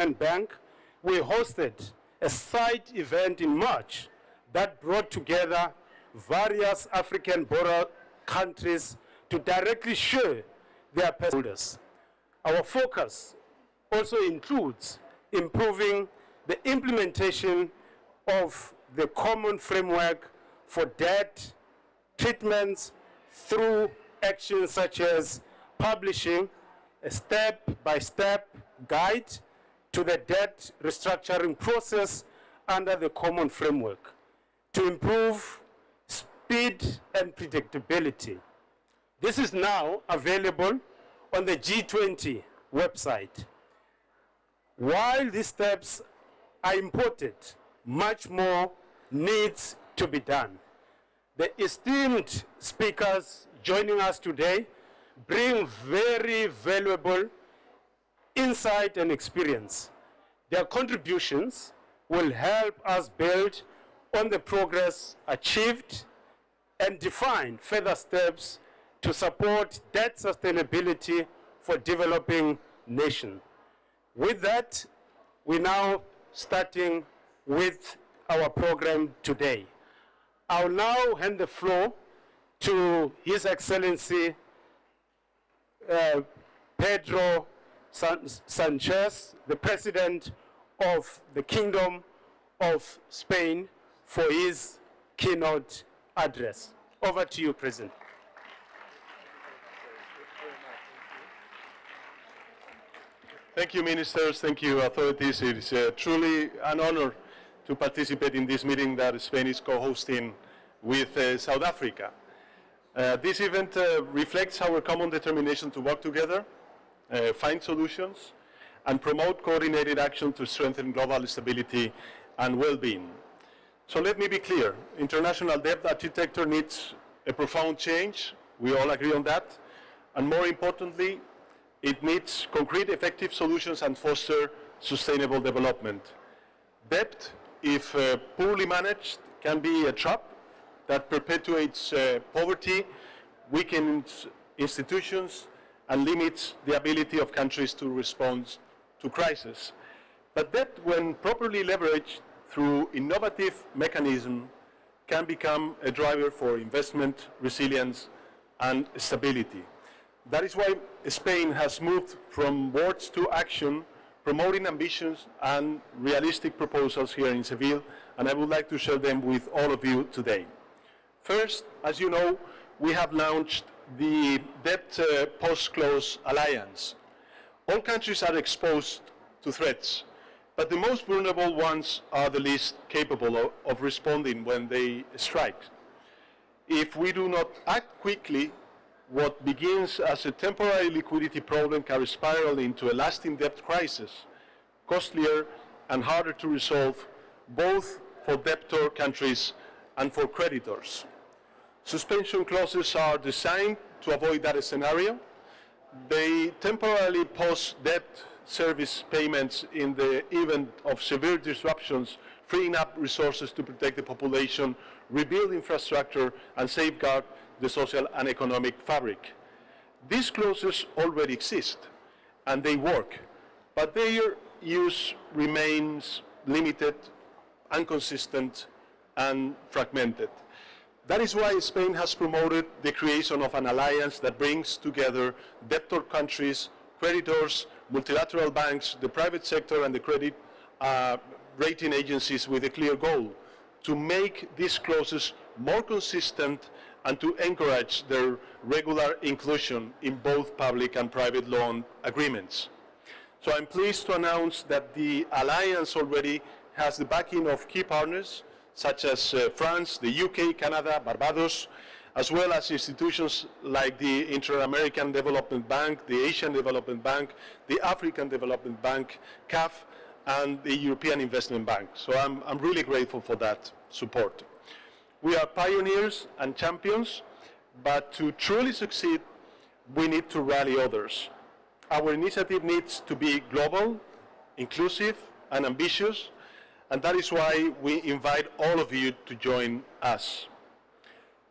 Development Bank, we hosted a side event in March that brought together various African border countries to directly share their holders. Our focus also includes improving the implementation of the common framework for debt treatments through actions such as publishing a step-by-step guide to the debt restructuring process under the common framework to improve speed and predictability. This is now available on the G20 website. While these steps are important, much more needs to be done. The esteemed speakers joining us today bring very valuable insight and experience. Their contributions will help us build on the progress achieved and define further steps to support debt sustainability for developing nations. With that, we're now starting with our program today. I'll now hand the floor to His Excellency Pedro Sanchez, the President of the Kingdom of Spain, for his keynote address. Over to you, President. Thank you, ministers. Thank you, authorities. It is truly an honor to participate in this meeting that Spain is co-hosting with South Africa. This event reflects our common determination to work together, find solutions, and promote coordinated action to strengthen global stability and well-being. So let me be clear. International debt architecture needs a profound change. We all agree on that. And more importantly, it needs concrete, effective solutions and foster sustainable development. Debt, if poorly managed, can be a trap that perpetuates poverty, weakens institutions, and limits the ability of countries to respond to crisis. But debt, when properly leveraged through innovative mechanisms, can become a driver for investment, resilience, and stability. That is why Spain has moved from words to action, promoting ambitions and realistic proposals here in Seville, and I would like to share them with all of you today. First, as you know, we have launched the Debt Post-Close Alliance. All countries are exposed to threats, but the most vulnerable ones are the least capable of responding when they strike. If we do not act quickly, what begins as a temporary liquidity problem can spiral into a lasting debt crisis, costlier and harder to resolve, both for debtor countries and for creditors. Suspension clauses are designed to avoid that scenario. They temporarily pause debt service payments in the event of severe disruptions, freeing up resources to protect the population, rebuild infrastructure, and safeguard the social and economic fabric. These clauses already exist, and they work, but their use remains limited, inconsistent, and fragmented. That is why Spain has promoted the creation of an alliance that brings together debtor countries, creditors, multilateral banks, the private sector, and the credit rating agencies with a clear goal: to make these clauses more consistent and to encourage their regular inclusion in both public and private loan agreements. So I'm pleased to announce that the alliance already has the backing of key partners such as France, the UK, Canada, Barbados, as well as institutions like the Inter-American Development Bank, the Asian Development Bank, the African Development Bank, CAF, and the European Investment Bank. So I'm really grateful for that support. We are pioneers and champions, but to truly succeed, we need to rally others. Our initiative needs to be global, inclusive, and ambitious, and that is why we invite all of you to join us.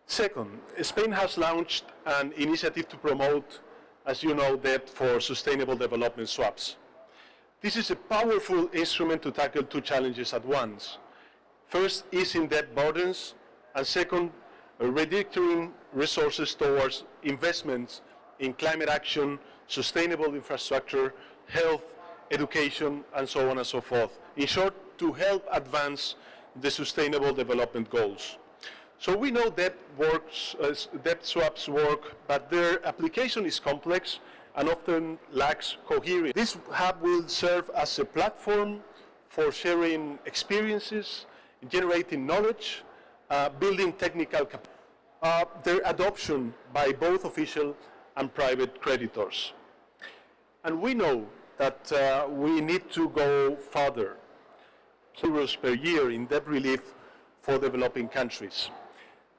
Second, Spain has launched an initiative to promote, as you know, debt for sustainable development swaps. This is a powerful instrument to tackle two challenges at once. First, easing debt burdens, and second, redirecting resources towards investments in climate action, sustainable infrastructure, health, education, and so on and so forth. In short, to help advance the Sustainable Development Goals. So we know debt swaps work, but their application is complex and often lacks coherence. This hub will serve as a platform for sharing experiences, generating knowledge, building technical capacity. Their adoption by both official and private creditors. And we know that we need to go further. Euros per year in debt relief for developing countries.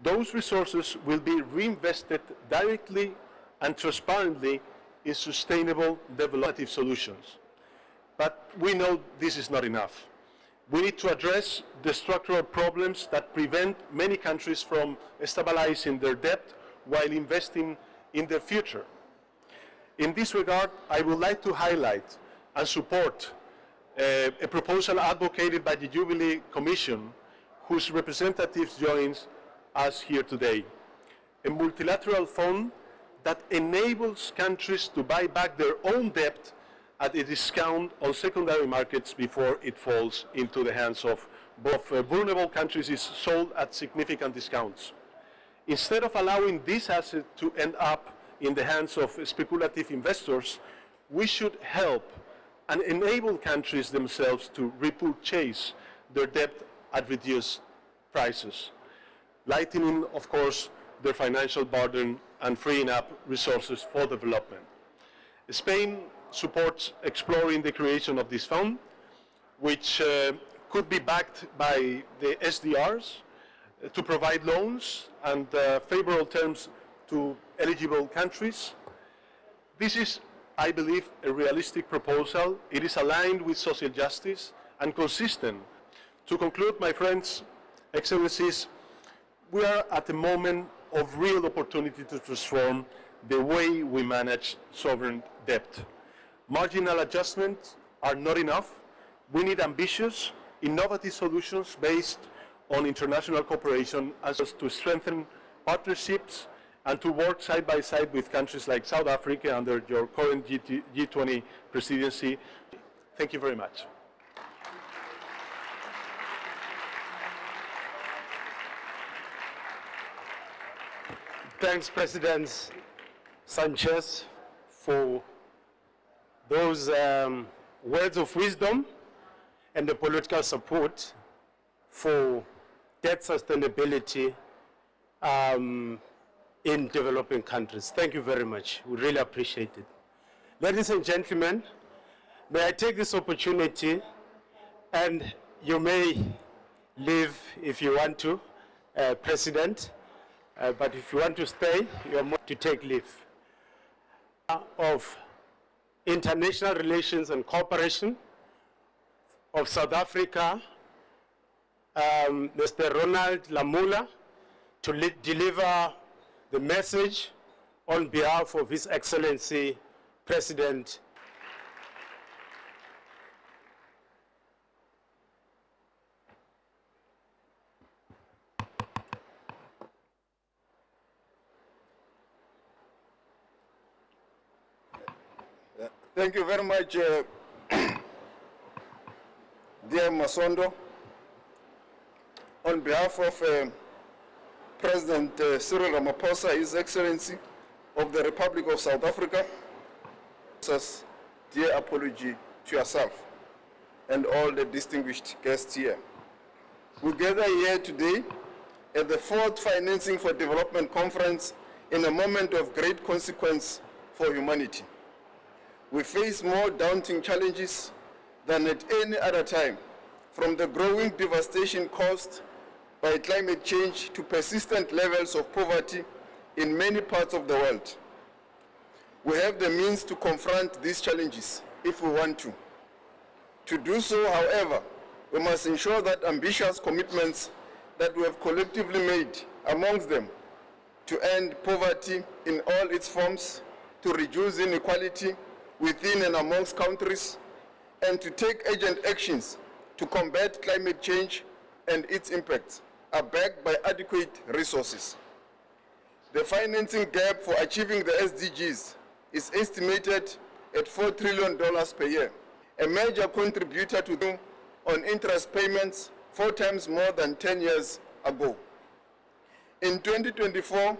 Those resources will be reinvested directly and transparently in sustainable development solutions. But we know this is not enough. We need to address the structural problems that prevent many countries from stabilizing their debt while investing in their future. In this regard, I would like to highlight and support a proposal advocated by the Jubilee Commission, whose representatives join us here today. A multilateral fund that enables countries to buy back their own debt at a discount on secondary markets before it falls into the hands of both vulnerable countries is sold at significant discounts. Instead of allowing this asset to end up in the hands of speculative investors, we should help and enable countries themselves to repurchase their debt at reduced prices, lightening, of course, their financial burden and freeing up resources for development. Spain supports exploring the creation of this fund, which could be backed by the SDRs to provide loans and favorable terms to eligible countries. This is, I believe, a realistic proposal. It is aligned with social justice and consistent. To conclude, my friends, Excellencies, we are at a moment of real opportunity to transform the way we manage sovereign debt. Marginal adjustments are not enough. We need ambitious, innovative solutions based on international cooperation as to strengthen partnerships and to work side by side with countries like South Africa under your current G20 presidency. Thank you very much. Thanks, President Sanchez, for those words of wisdom and the political support for debt sustainability in developing countries. Thank you very much. We really appreciate it. Ladies and gentlemen, may I take this opportunity, and you may leave if you want to, President, but if you want to stay, you are more to take leave. Of International Relations and Cooperation of South Africa, Mr. Ronald Lamola, to deliver the message on behalf of His Excellency President. Thank you very much, dear Masondo. On behalf of President Cyril Ramaphosa, His Excellency of the Republic of South Africa, dear apology to yourself and all the distinguished guests here. We gather here today at the 4th Financing for Development Conference in a moment of great consequence for humanity. We face more daunting challenges than at any other time, from the growing devastation caused by climate change to persistent levels of poverty in many parts of the world. We have the means to confront these challenges if we want to. To do so, however, we must ensure that ambitious commitments that we have collectively made, amongst them, to end poverty in all its forms, to reduce inequality within and amongst countries, and to take urgent actions to combat climate change and its impacts are backed by adequate resources. The financing gap for achieving the SDGs is estimated at $4 trillion per year, a major contributor to the on interest payments 4 times more than 10 years ago. In 2024,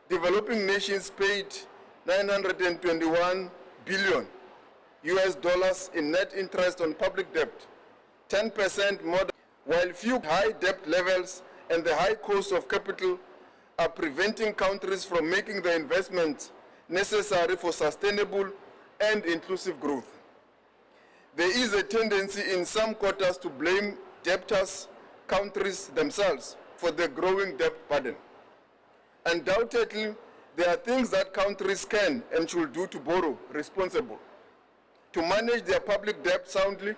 developing nations paid $921 billion in net interest on public debt, 10% more, while few high debt levels and the high cost of capital are preventing countries from making the investments necessary for sustainable and inclusive growth. There is a tendency in some quarters to blame debtors countries themselves for the growing debt burden. Undoubtedly, there are things that countries can and should do to borrow responsibly, to manage their public debt soundly,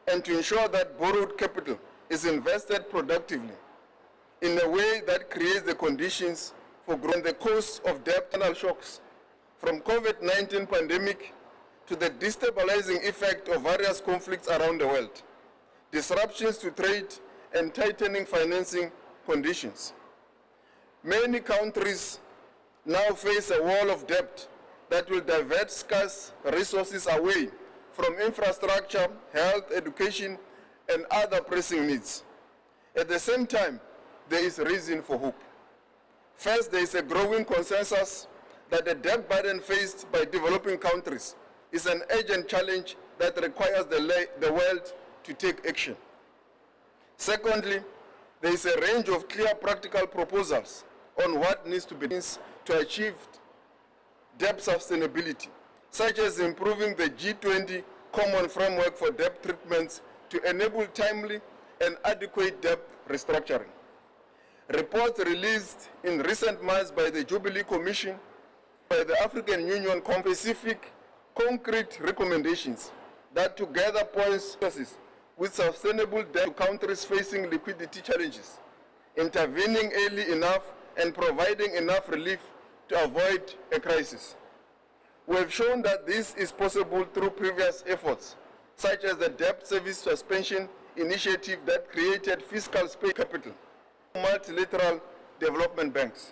and to ensure that borrowed capital is invested productively in a way that creates the conditions for growth. And the cost of debt and shocks from COVID-19 pandemic to the destabilizing effect of various conflicts around the world, disruptions to trade and tightening financing conditions. Many countries now face a wall of debt that will divert scarce resources away from infrastructure, health, education, and other pressing needs. At the same time, there is reason for hope. First, there is a growing consensus that the debt burden faced by developing countries is an urgent challenge that requires the world to take action. Secondly, there is a range of clear practical proposals on what needs to be done to achieve debt sustainability, such as improving the G20 common framework for debt treatments to enable timely and adequate debt restructuring. Reports released in recent months by the Jubilee Commission, by the African Union, specific concrete recommendations that together points with sustainable debt to countries facing liquidity challenges, intervening early enough and providing enough relief to avoid a crisis. We have shown that this is possible through previous efforts, such as the debt service suspension initiative that created fiscal space capital, multilateral development banks.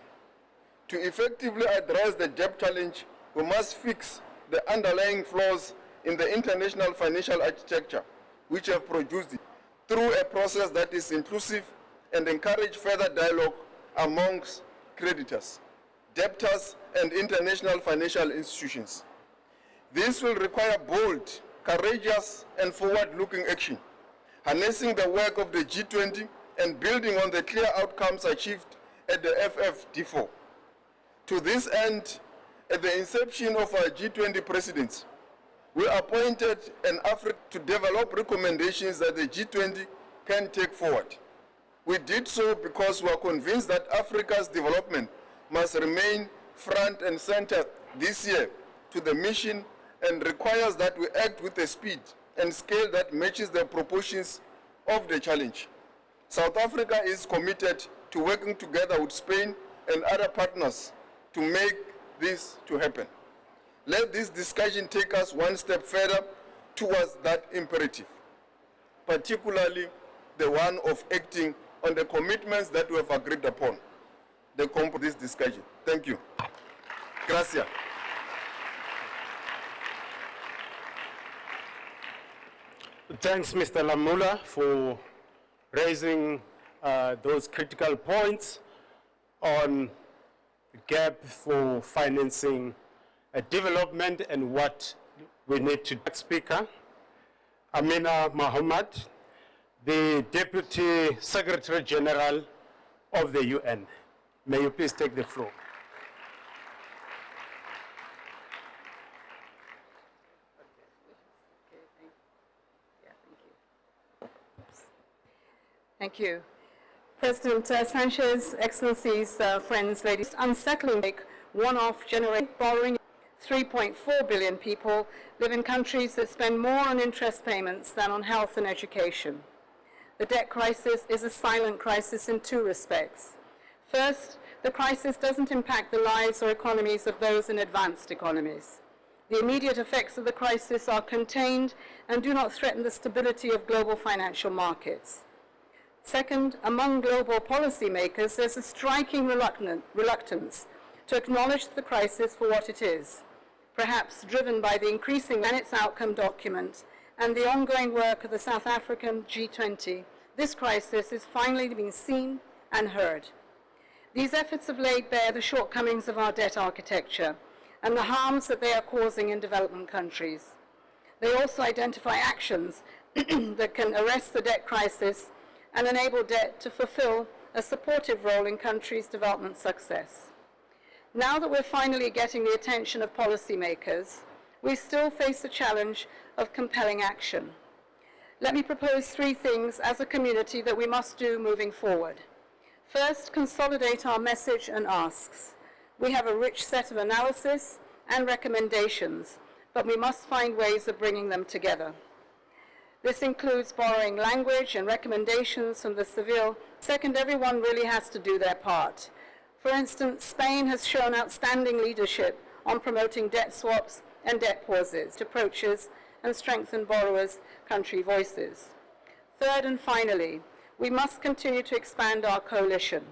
To effectively address the debt challenge, we must fix the underlying flaws in the international financial architecture, which have produced it, through a process that is inclusive and encourage further dialogue amongst creditors, debtors, and international financial institutions. This will require bold, courageous, and forward-looking action, harnessing the work of the G20 and building on the clear outcomes achieved at the FfD4. To this end, at the inception of our G20 presidency, we appointed an Africa to develop recommendations that the G20 can take forward. We did so because we are convinced that Africa's development must remain front and center this year to the mission and requires that we act with a speed and scale that matches the proportions of the challenge. South Africa is committed to working together with Spain and other partners to make this to happen. Let this discussion take us one step further towards that imperative, particularly the one of acting on the commitments that we have agreed upon. The comp of this discussion. Thank you. Gracias. Thanks, Mr. Lamola, for raising those critical points on the gap for financing development and what we need to do. Speaker, Amina Mohammed, the Deputy Secretary General of the UN. May you please take the floor. Thank you. President Sanchez, Excellencies, friends, ladies, unsettling one-off generation borrowing. 3.4 billion people live in countries that spend more on interest payments than on health and education. The debt crisis is a silent crisis in two respects. First, the crisis doesn't impact the lives or economies of those in advanced economies. The immediate effects of the crisis are contained and do not threaten the stability of global financial markets. Second, among global policymakers, there's a striking reluctance to acknowledge the crisis for what it is, perhaps driven by the increasing and its outcome document and the ongoing work of the South African G20. This crisis is finally being seen and heard. These efforts have laid bare the shortcomings of our debt architecture and the harms that they are causing in development countries. They also identify actions that can arrest the debt crisis and enable debt to fulfill a supportive role in countries' development success. Now that we're finally getting the attention of policymakers, we still face the challenge of compelling action. Let me propose 3 things as a community that we must do moving forward. First, consolidate our message and asks. We have a rich set of analysis and recommendations, but we must find ways of bringing them together. This includes borrowing language and recommendations from the civil. Second, everyone really has to do their part. For instance, Spain has shown outstanding leadership on promoting debt swaps and debt pauses, approaches, and strengthen borrowers' country voices. Third and finally, we must continue to expand our coalition.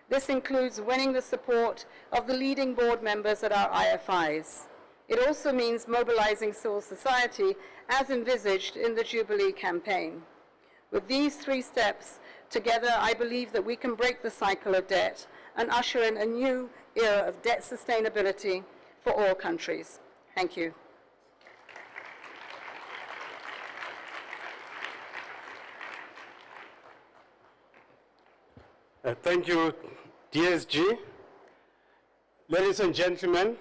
This includes winning the support of the leading board members at our IFIs. It also means mobilizing civil society as envisaged in the Jubilee campaign. With these 3 steps together, I believe that we can break the cycle of debt and usher in a new era of debt sustainability for all countries. Thank you. Thank you, DSG. Ladies and gentlemen,